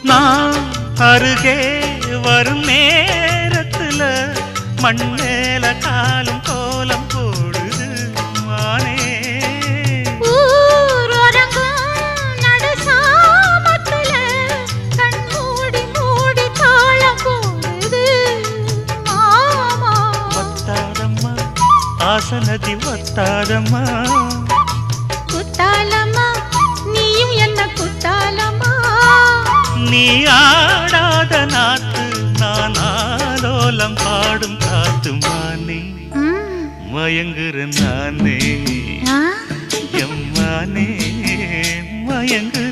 நான் அருகே வரும் நேரத்துல மண்ணேல காலும் கோலம் போடுது மானே ஆசனதி வத்தாதம்மா குத்தாலம்மா நீயும் என்ன குத்தாலம்மா நீ ஆடாத நாத்து நான் ஆலோலம் பாடும் காத்து மானே மயங்குற நானே எம்மானே மயங்குற